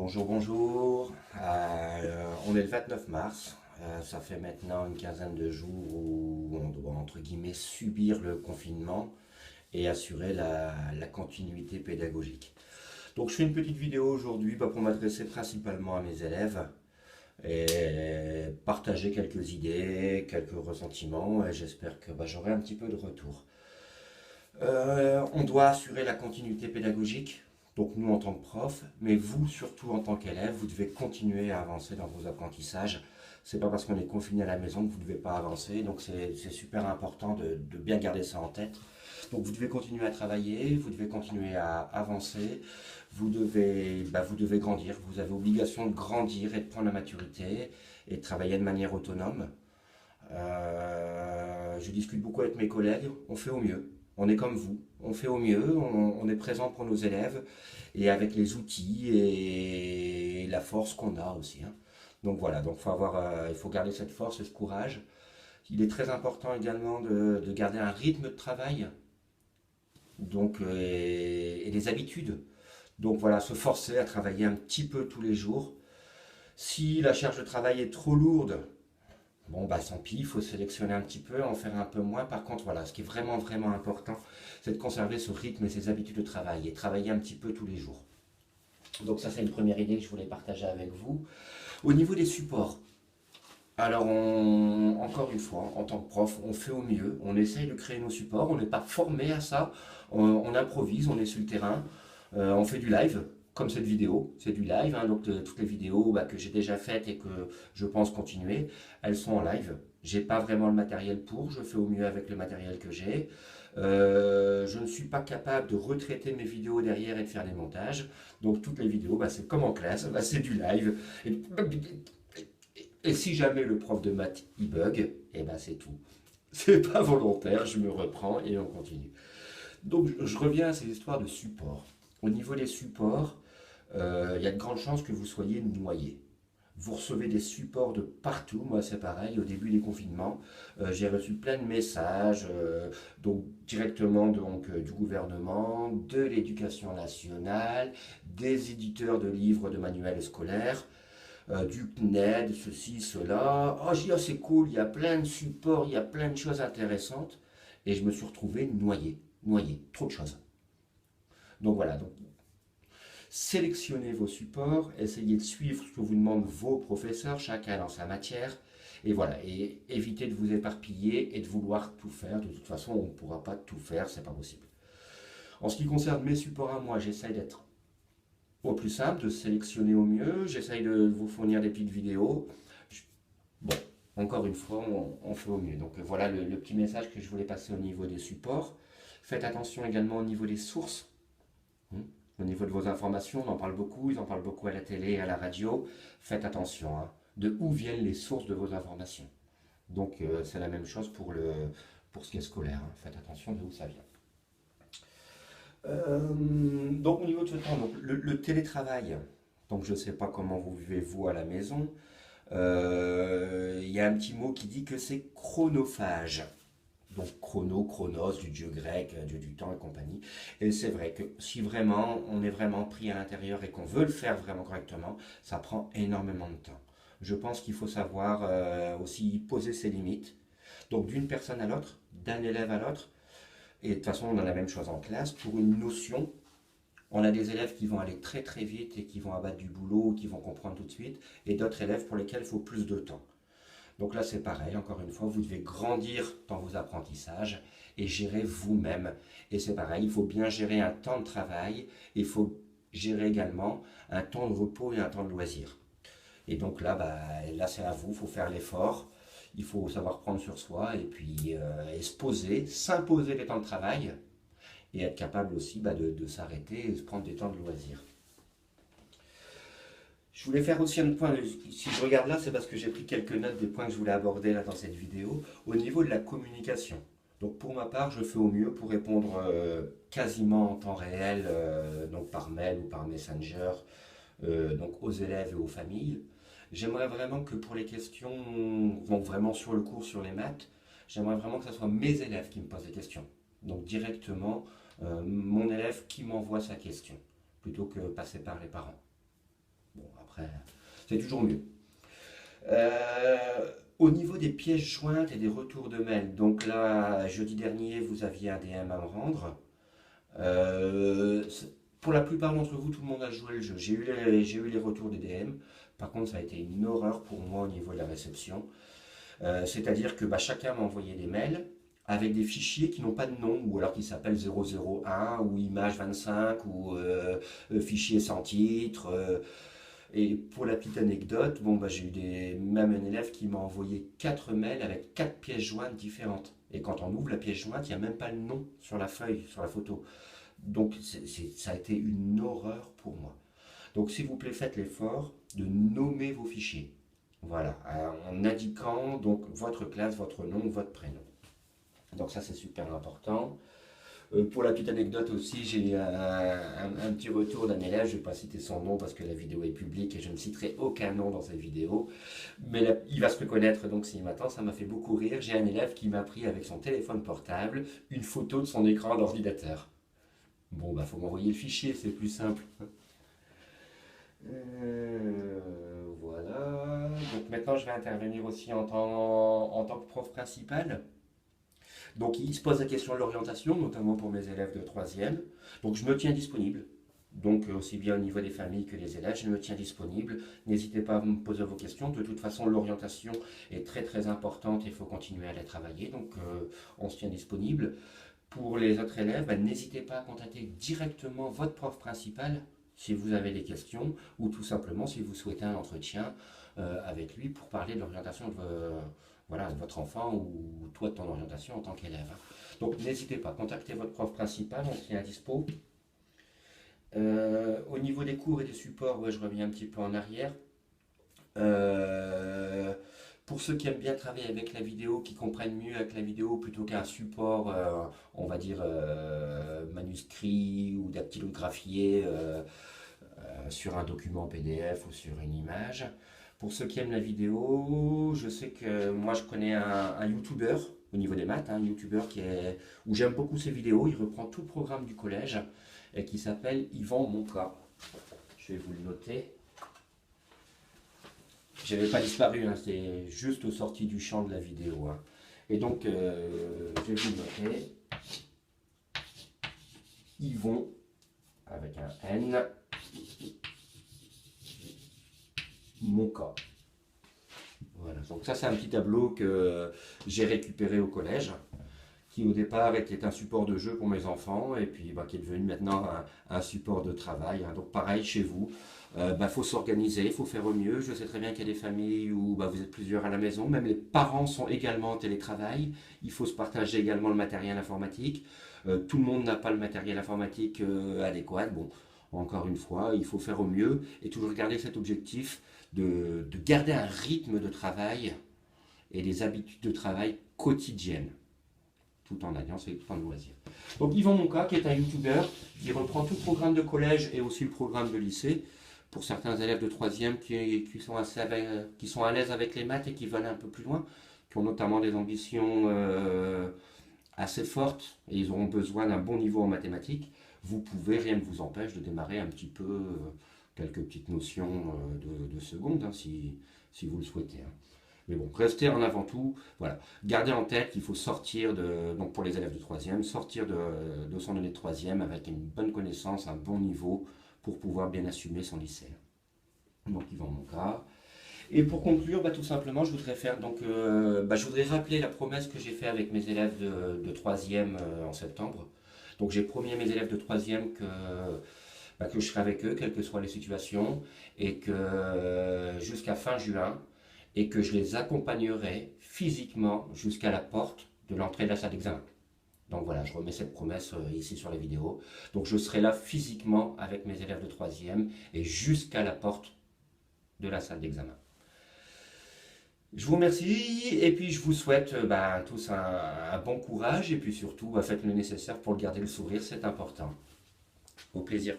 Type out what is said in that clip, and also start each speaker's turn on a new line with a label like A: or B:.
A: Bonjour, bonjour. On est le 29 mars. Ça fait maintenant une quinzaine de jours où on doit, entre guillemets, subir le confinement et assurer la continuité pédagogique. Donc, je fais une petite vidéo aujourd'hui pour m'adresser principalement à mes élèves et partager quelques idées, quelques ressentiments. Et j'espère que j'aurai un petit peu de retour. On doit assurer la continuité pédagogique, donc nous en tant que prof, mais vous surtout en tant qu'élève, vous devez continuer à avancer dans vos apprentissages. C'est pas parce qu'on est confiné à la maison que vous ne devez pas avancer, donc c'est super important de bien garder ça en tête. Donc vous devez continuer à travailler, vous devez continuer à avancer, vous devez grandir, vous avez obligation de grandir et de prendre la maturité et de travailler de manière autonome. Je discute beaucoup avec mes collègues, on fait au mieux. On est comme vous, on fait au mieux, on est présent pour nos élèves et avec les outils et la force qu'on a aussi, hein. Donc voilà, donc il faut garder cette force et ce courage. Il est très important également de garder un rythme de travail et des habitudes. Donc voilà, se forcer à travailler un petit peu tous les jours. Si la charge de travail est trop lourde, bon, tant pis, il faut sélectionner un petit peu, en faire un peu moins. Par contre, voilà, ce qui est vraiment, vraiment important, c'est de conserver ce rythme et ces habitudes de travail et travailler un petit peu tous les jours. Donc ça, c'est une première idée que je voulais partager avec vous. Au niveau des supports, alors encore une fois, en tant que prof, on fait au mieux, on essaye de créer nos supports, on n'est pas formé à ça, on improvise, on est sur le terrain, on fait du live, comme cette vidéo, c'est du live, hein, donc toutes les vidéos que j'ai déjà faites et que je pense continuer, elles sont en live. J'ai pas vraiment le matériel pour, je fais au mieux avec le matériel que j'ai. Je ne suis pas capable de retraiter mes vidéos derrière et de faire des montages. Donc toutes les vidéos, c'est comme en classe, c'est du live. Et si jamais le prof de maths il bug, c'est tout. C'est pas volontaire, je me reprends et on continue. Donc je reviens à ces histoires de support. Au niveau des supports, il y a de grandes chances que vous soyez noyé. Vous recevez des supports de partout, moi c'est pareil, au début des confinements, j'ai reçu plein de messages, donc directement du gouvernement, de l'éducation nationale, des éditeurs de livres de manuels scolaires, du CNED, ceci, cela. Oh, j'ai dit, oh, c'est cool, il y a plein de supports, il y a plein de choses intéressantes. Et je me suis retrouvé noyé, trop de choses. Donc voilà, donc sélectionnez vos supports, essayez de suivre ce que vous demandent vos professeurs, chacun dans sa matière. Et voilà, et évitez de vous éparpiller et de vouloir tout faire. De toute façon, on ne pourra pas tout faire, c'est pas possible. En ce qui concerne mes supports à moi, j'essaye d'être au plus simple, de sélectionner au mieux. J'essaye de vous fournir des petites vidéos. Bon, encore une fois, on fait au mieux. Donc voilà le petit message que je voulais passer au niveau des supports. Faites attention également au niveau des sources. Au niveau de vos informations, on en parle beaucoup, ils en parlent beaucoup à la télé et à la radio. Faites attention, hein, de où viennent les sources de vos informations. Donc c'est la même chose pour ce qui est scolaire, hein. Faites attention de où ça vient. Donc au niveau de ce temps, donc, le télétravail, donc je ne sais pas comment vous vivez vous à la maison. Il y a un petit mot qui dit que c'est chronophage. Donc chronos, du dieu grec, dieu du temps et compagnie. Et c'est vrai que si vraiment on est vraiment pris à l'intérieur et qu'on veut le faire vraiment correctement, ça prend énormément de temps. Je pense qu'il faut savoir aussi poser ses limites. Donc d'une personne à l'autre, d'un élève à l'autre, et de toute façon on a la même chose en classe, pour une notion, on a des élèves qui vont aller très très vite et qui vont abattre du boulot, qui vont comprendre tout de suite, et d'autres élèves pour lesquels il faut plus de temps. Donc là, c'est pareil, encore une fois, vous devez grandir dans vos apprentissages et gérer vous-même. Et c'est pareil, il faut bien gérer un temps de travail, il faut gérer également un temps de repos et un temps de loisir. Et donc là c'est à vous, il faut faire l'effort, il faut savoir prendre sur soi et puis et se poser, s'imposer les temps de travail et être capable aussi de s'arrêter et de prendre des temps de loisir. Je voulais faire aussi un point, si je regarde là, c'est parce que j'ai pris quelques notes des points que je voulais aborder là dans cette vidéo, au niveau de la communication. Donc pour ma part, je fais au mieux pour répondre quasiment en temps réel, donc par mail ou par messenger, donc aux élèves et aux familles. J'aimerais vraiment que pour les questions, donc vraiment sur le cours, sur les maths, j'aimerais vraiment que ce soit mes élèves qui me posent des questions. Donc directement, mon élève qui m'envoie sa question, plutôt que passer par les parents. Bon, après, c'est toujours mieux. Au niveau des pièces jointes et des retours de mail, donc là, jeudi dernier, vous aviez un DM à me rendre. Pour la plupart d'entre vous, tout le monde a joué le jeu. J'ai eu les retours des DM. Par contre, ça a été une horreur pour moi au niveau de la réception. C'est-à-dire que bah, chacun m'a envoyé des mails avec des fichiers qui n'ont pas de nom, ou alors qui s'appellent 001, ou image 25, ou fichier sans titre. Et pour la petite anecdote, bon, bah, j'ai eu même un élève qui m'a envoyé 4 mails avec 4 pièces jointes différentes. Et quand on ouvre la pièce jointe, il n'y a même pas le nom sur la feuille, sur la photo. Donc ça a été une horreur pour moi. Donc s'il vous plaît, faites l'effort de nommer vos fichiers. Voilà, en indiquant donc votre classe, votre nom, votre prénom. Donc ça c'est super important. Pour la petite anecdote aussi, j'ai un petit retour d'un élève, je ne vais pas citer son nom parce que la vidéo est publique et je ne citerai aucun nom dans cette vidéo, mais là, il va se reconnaître donc s'il m'attend, ça m'a fait beaucoup rire. J'ai un élève qui m'a pris avec son téléphone portable une photo de son écran d'ordinateur. Bon, bah faut m'envoyer le fichier, c'est plus simple. Voilà. Donc maintenant, je vais intervenir aussi en tant que prof principal. Donc il se pose la question de l'orientation, notamment pour mes élèves de troisième. Donc je me tiens disponible. Donc aussi bien au niveau des familles que des élèves, je me tiens disponible. N'hésitez pas à me poser vos questions. De toute façon, l'orientation est très très importante et il faut continuer à la travailler. Donc on se tient disponible. Pour les autres élèves, bah, n'hésitez pas à contacter directement votre prof principal si vous avez des questions ou tout simplement si vous souhaitez un entretien avec lui pour parler de l'orientation voilà, de votre enfant ou toi de ton orientation en tant qu'élève. Donc n'hésitez pas, contactez votre prof principal, on se tient à dispo. Au niveau des cours et des supports, ouais, je reviens un petit peu en arrière. Euh, pour ceux qui aiment bien travailler avec la vidéo, qui comprennent mieux avec la vidéo plutôt qu'un support, on va dire manuscrit ou dactylographié sur un document PDF ou sur une image. Pour ceux qui aiment la vidéo, je sais que moi je connais un YouTuber au niveau des maths, un YouTuber où j'aime beaucoup ses vidéos, il reprend tout le programme du collège et qui s'appelle Yvan Monca. Je vais vous le noter. Je n'avais pas disparu, hein, c'est juste aux sorties du champ de la vidéo. Hein. Et donc, je vais vous noter. Yvon, avec un N, Monca. Voilà, donc ça c'est un petit tableau que j'ai récupéré au collège, qui au départ était un support de jeu pour mes enfants, et puis bah, qui est devenu maintenant un support de travail. Hein. Donc pareil chez vous, faut s'organiser, il faut faire au mieux. Je sais très bien qu'il y a des familles où vous êtes plusieurs à la maison, même les parents sont également en télétravail. Il faut se partager également le matériel informatique. Tout le monde n'a pas le matériel informatique adéquat. Bon, encore une fois, il faut faire au mieux et toujours garder cet objectif de garder un rythme de travail et des habitudes de travail quotidiennes, tout en alliance et tout en loisir. Donc Yvon Monca, qui est un YouTuber, qui reprend tout le programme de collège et aussi le programme de lycée, pour certains élèves de 3e qui sont à l'aise avec les maths et qui veulent un peu plus loin, qui ont notamment des ambitions assez fortes et ils auront besoin d'un bon niveau en mathématiques, vous pouvez, rien ne vous empêche de démarrer un petit peu quelques petites notions de seconde, hein, si vous le souhaitez. Hein. Mais bon, restez en avant tout, voilà. Gardez en tête qu'il faut sortir donc pour les élèves de 3e, sortir de son année de 3e avec une bonne connaissance, un bon niveau pour pouvoir bien assumer son lycée. Donc, Yvan Monca. Et pour conclure, tout simplement, je voudrais je voudrais rappeler la promesse que j'ai faite avec mes élèves de 3e en septembre. Donc, j'ai promis à mes élèves de 3e que je serai avec eux, quelles que soient les situations, et que jusqu'à fin juin, et que je les accompagnerai physiquement jusqu'à la porte de l'entrée de la salle d'examen. Donc voilà, je remets cette promesse ici sur la vidéo. Donc je serai là physiquement avec mes élèves de 3e et jusqu'à la porte de la salle d'examen. Je vous remercie et puis je vous souhaite tous un bon courage et puis surtout faites le nécessaire pour garder le sourire, c'est important. Au plaisir.